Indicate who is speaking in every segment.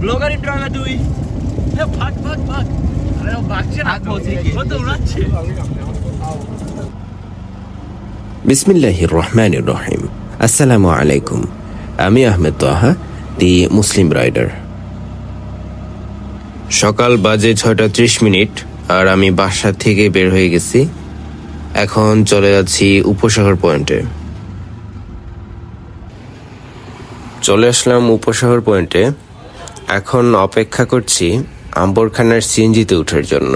Speaker 1: Blogger intro হবে তুই ভাগ ভাগ ভাগ আরে ও ভাগছে না ও তো উড়াচ্ছে
Speaker 2: বিসমিল্লাহির রহমানির রহিম। আসসালামু আলাইকুম। আমি আহমেদ তাহা, দি মুসলিম রাইডার। সকাল বাজে 6:30 আর আমি বাসা থেকে বের হয়ে গেছি। এখন চলে যাচ্ছি উপশহর পয়েন্টে। চলে আসলাম উপশহর পয়েন্টে। এখন অপেক্ষা করছি আম্বরখানার সিএনজিতে ওঠার জন্য।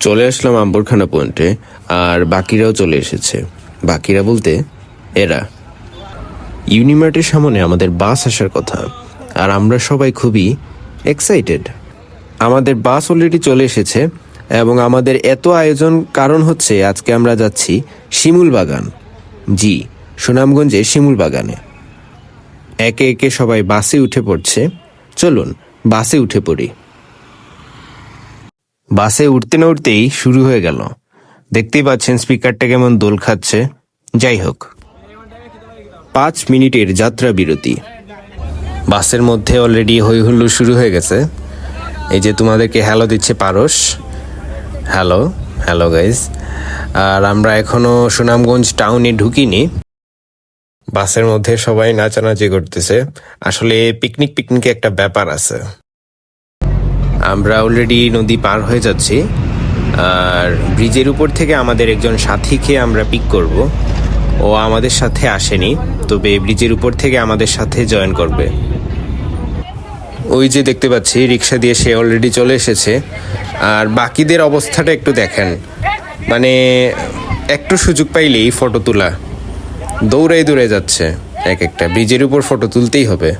Speaker 2: চলে আসলাম আম্বরখানা পয়েন্টে, আর বাকিরাও চলে এসেছে। বাকিরা বলতে এরা। ইউনিমার্টের সামনে আমাদের বাস আসার কথা, আর আমরা সবাই খুবই এক্সাইটেড। আমাদের বাস অলরেডি চলে এসেছে এবং আমাদের এত আয়োজন কারণ হচ্ছে আজকে আমরা যাচ্ছি শিমুল বাগান। জি, সুনামগঞ্জে শিমুল বাগানে। একে একে সবাই বাসে উঠে পড়ছে। চলুন বাসে উঠে পড়ি। বাসে উঠতে না উঠতেই শুরু হয়ে গেল। দেখতেই পাচ্ছেন স্পিকারটা কেমন দোল খাচ্ছে। যাই হোক, 5 মিনিটের যাত্রা বিরতি। বাসের মধ্যে অলরেডি হই হুল্লোড় শুরু হয়ে গেছে। এই যে তোমাদেরকে হ্যালো দিচ্ছে পারস। Hello hello guys. আর আমরা এখনো সুনামগঞ্জ টাউনে ঢুকিনি। বাসের মধ্যে সবাই নাচানাচি করতেছে। আসলে পিকনিক পিকনিকে একটা ব্যাপার আছে। আমরা অলরেডি নদী পার হয়ে যাচ্ছি, আর ব্রিজের উপর থেকে আমাদের একজন সাথীকে আমরা পিক করব। ও আমাদের সাথে আসেনি, তবে ব্রিজের উপর থেকে আমাদের সাথে জয়েন করবে। ওই যে দেখতে পাচ্ছি রিক্সা দিয়ে সে অলরেডি চলে এসেছে। আর বাকিদের অবস্থাটা একটু দেখেন, মানে একটু সুযোগ পাইলেই ফটো তোলা, দৌড়াই দৌড়ে যাচ্ছে। এক একটা ব্রিজের উপর ফটো তুলতেই হবে।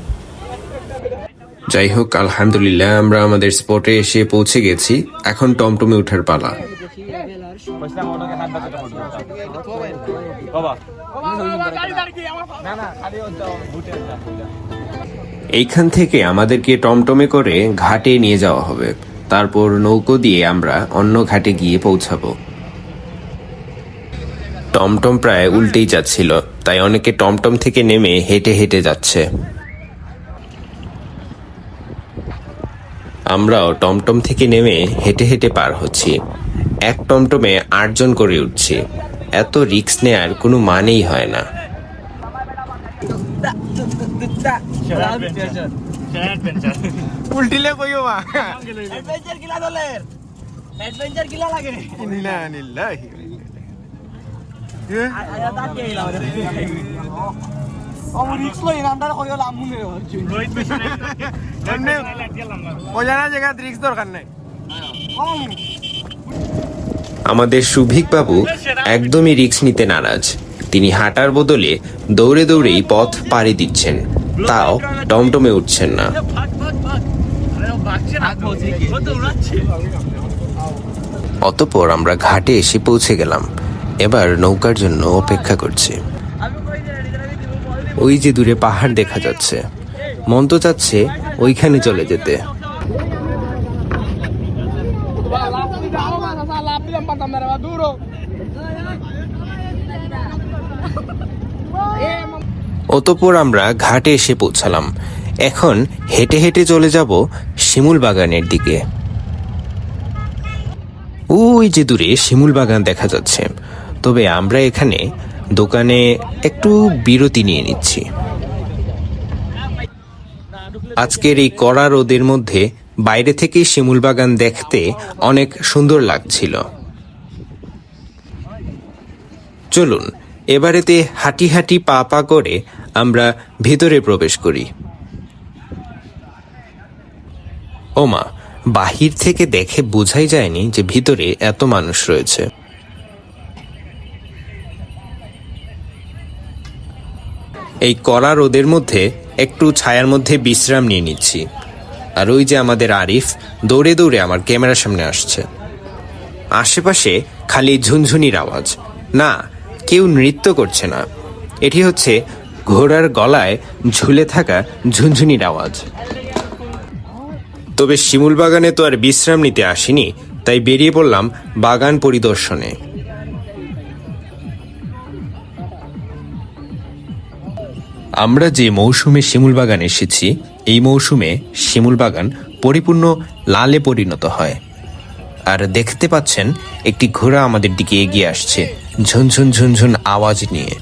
Speaker 2: যাই হোক, আলহামদুলিল্লাহ আমরা আমাদের স্পটে এসে পৌঁছে গেছি। এখন টমটমে ওঠার পালা। এইখান থেকে আমাদেরকে টমটমে করে ঘাটে নিয়ে যাওয়া হবে। তারপর নৌকো দিয়ে আমরা অন্য ঘাটে গিয়ে পৌঁছাবো। টমটম প্রায় উল্টেই যাচ্ছিল, তাই অনেকে টমটম থেকে নেমে হেঁটে হেঁটে যাচ্ছে। আমরাও টমটম থেকে নেমে হেঁটে হেঁটে পার হচ্ছি। এক টমটমে 8 জন করে উঠছি। এত রিস্ক নেয়ার কোনো মানেই হয় না।
Speaker 1: উল্টিলে কইও মা অ্যাডভেঞ্চার কিলা দলের অ্যাডভেঞ্চার কিলা লাগে ইন্না লিল্লাহি আয়া তাকে ইলা আমার রিস্ক লই নামটা কইও লামুনে রোহিত পেছনে এমনি ওজানা জায়গা রিস্ক দরকার নাই।
Speaker 2: আমাদের সুভিক বাবু একদমই রিস্ক নিতে নারাজ। তিনি হাঁটার বদলে দৌড়ে দৌড়েই পথ পাড়ি দিচ্ছেন, তাও টমটমে উঠছেন না। অতঃপর আমরা ঘাটে এসে পৌঁছে গেলাম। এবার নৌকার জন্য অপেক্ষা করছি। ওই যে দূরে পাহাড় দেখা যাচ্ছে, মন তো চাচ্ছে ওইখানে চলে যেতে। অতঃপর আমরা ঘাটে এসে পৌঁছালাম। এখন হেঁটে হেঁটে চলে যাব শিমুল বাগানের দিকে। ওই যে দূরে শিমুল বাগান দেখা যাচ্ছে। তবে আমরা এখানে দোকানে একটু বিরতি নিয়ে নিচ্ছি। আজকের এই কড়া রোদের মধ্যে বাইরে থেকে শিমুল বাগান দেখতে অনেক সুন্দর লাগছিল। চলুন এবারেতে হাঁটি হাঁটি পা পা করে আমরা ভিতরে প্রবেশ করি। ওমা, বাহির থেকে দেখে বোঝাই যায়নি যে ভিতরে এত মানুষ রয়েছে। এই কড়া রোদের মধ্যে একটু ছায়ার মধ্যে বিশ্রাম নিয়ে নিচ্ছি। আর ওই যে আমাদের আরিফ দৌড়ে দৌড়ে আমার ক্যামেরার সামনে আসছে। আশেপাশে খালি ঝুনঝুনির আওয়াজ, না কেউ নৃত্য করছে না। এটি হচ্ছে ঘোড়ার গলায় ঝুলে থাকা ঝুনঝুনির আওয়াজ। তবে শিমুল বাগানে তো আর বিশ্রাম নিতে আসিনি, তাই বেরিয়ে পড়লাম বাগান পরিদর্শনে। আমরা যে মৌসুমে শিমুল বাগান এসেছি এই মৌসুমে শিমুল বাগান পরিপূর্ণ লালে পরিণত হয়। আর দেখতে পাচ্ছেন একটি ঘোড়া আমাদের দিকে এগিয়ে আসছে ঝুনঝুন ঝুনঝুন আওয়াজ নিয়ে।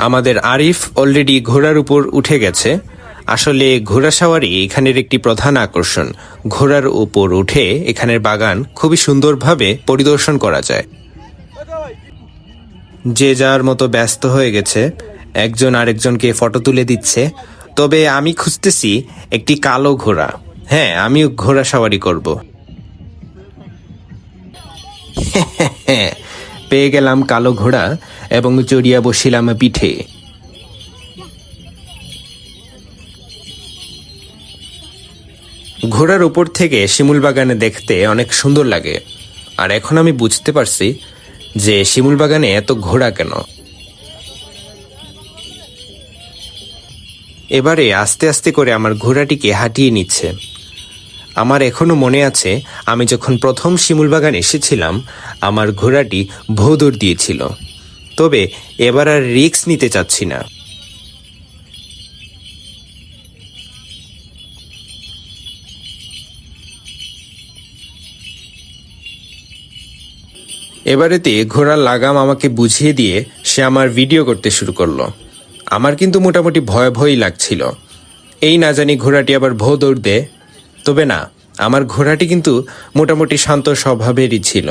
Speaker 2: আমাদের আরিফ অলরেডি ঘোড়ার উপর উঠে গেছে। আসলে ঘোড়া সাওয়ারি এখানের একটি প্রধান আকর্ষণ। ঘোড়ার উপর উঠে এখানের বাগান খুবই সুন্দরভাবে পরিদর্শন করা যায়। যে যার মতো ব্যস্ত হয়ে গেছে, একজন আরেকজনকে ফটো তুলে দিচ্ছে। তবে আমি খুঁজতেছি একটি কালো ঘোড়া। হ্যাঁ, আমিও ঘোড়া সাওয়ারি করব। পেয়ে গেলাম কালো ঘোড়া এবং চড়িয়া বসিলাম পিঠে। ঘোড়ার উপর থেকে শিমুল বাগানে দেখতে অনেক সুন্দর লাগে। আর এখন আমি বুঝতে পারছি যে শিমুল বাগানে এত ঘোড়া কেন। এবারে আস্তে আস্তে করে আমার ঘোড়াটিকে হাঁটিয়ে নিচ্ছে। আমার এখনো মনে আছে আমি যখন প্রথম শিমুল বাগান এসেছিলাম আমার ঘোড়াটি ভোঁদর দিয়েছিল। তবে এবার আর রিস্ক নিতে চাচ্ছি না। এবারেতে ঘোড়ার লাগাম আমাকে বুঝিয়ে দিয়ে সে আমার ভিডিও করতে শুরু করলো। আমার কিন্তু মোটামুটি ভয় ভয়ই লাগছিল, এই না জানি ঘোড়াটি আবার ভো দৌড় দেয়। তবে না, আমার ঘোড়াটি কিন্তু মোটামুটি শান্ত স্বভাবেরই ছিল।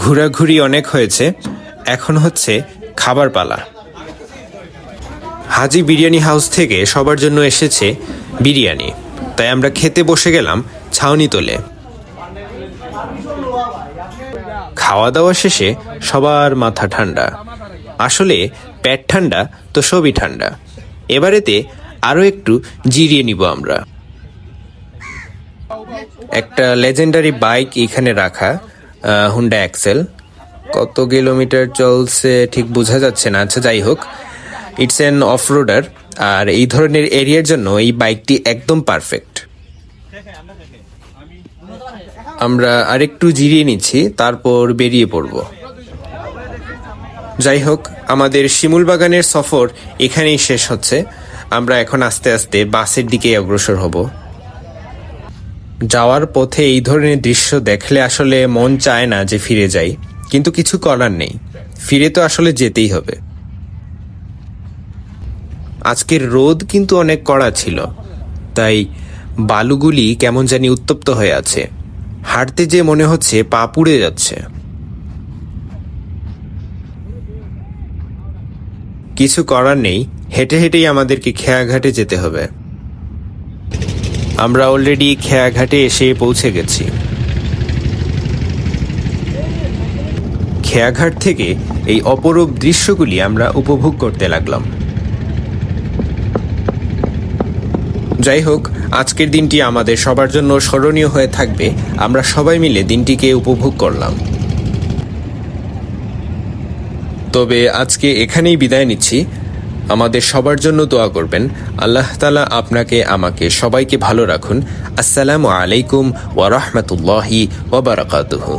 Speaker 2: ঘোরাঘুরি অনেক হয়েছে, এখন হচ্ছে খাবার পালা। হাজি বিরিয়ানি হাউস থেকে সবার জন্য এসেছে বিরিয়ানি, তাই আমরা খেতে বসে গেলাম ছাউনি তোলে। খাওয়া দাওয়া শেষে সবার মাথা ঠান্ডা। আসলে পেট ঠান্ডা তো সবই ঠান্ডা। এবারেতে আরও একটু জিরিয়ে নিব আমরা। একটা লেজেন্ডারি বাইক এখানে রাখা, হুন্ডা অ্যাক্সেল। কত কিলোমিটার চলছে ঠিক বোঝা যাচ্ছে না। আচ্ছা, যাই হোক, ইটস অ্যান অফরোডার। আর এই ধরনের এরিয়ার জন্য এই বাইকটি একদম পারফেক্ট। আমরা আরেকটু জিরিয়ে নিচ্ছি, তারপর বেরিয়ে পড়ব। যাই হোক, আমাদের শিমুল বাগানের সফর এখানেই শেষ হচ্ছে। আমরা এখন আস্তে আস্তে বাসের দিকে অগ্রসর হব। যাওয়ার পথে এই ধরনের দৃশ্য দেখলে আসলে মন চায় না যে ফিরে যাই, কিন্তু কিছু করার নেই, ফিরে তো আসলে যেতেই হবে। আজকের রোদ কিন্তু অনেক কড়া ছিল, তাই বালুগুলি কেমন জানি উত্তপ্ত হয়ে আছে। হাঁটতে যে মনে হচ্ছে পা পুড়ে যাচ্ছে। কিছু করার নেই, হেঁটে হেঁটেই আমাদেরকে খেয়াঘাটে যেতে হবে। আমরা অলরেডি খেয়াঘাটে এসে পৌঁছে গেছি। খেয়াঘাট থেকে এই অপরূপ দৃশ্যগুলি আমরা উপভোগ করতে লাগলাম। যাই হোক, আজকের দিনটি আমাদের সবার জন্য স্মরণীয় হয়ে থাকবে। আমরা সবাই মিলে দিনটিকে উপভোগ করলাম। তবে আজকে এখানেই বিদায় নিচ্ছি। আমাদের সবার জন্য দোয়া করবেন। আল্লাহ তাআলা আপনাকে আমাকে সবাইকে ভালো রাখুন। আসসালামু আলাইকুম ওয়া রাহমাতুল্লাহি ওয়া বারাকাতুহু।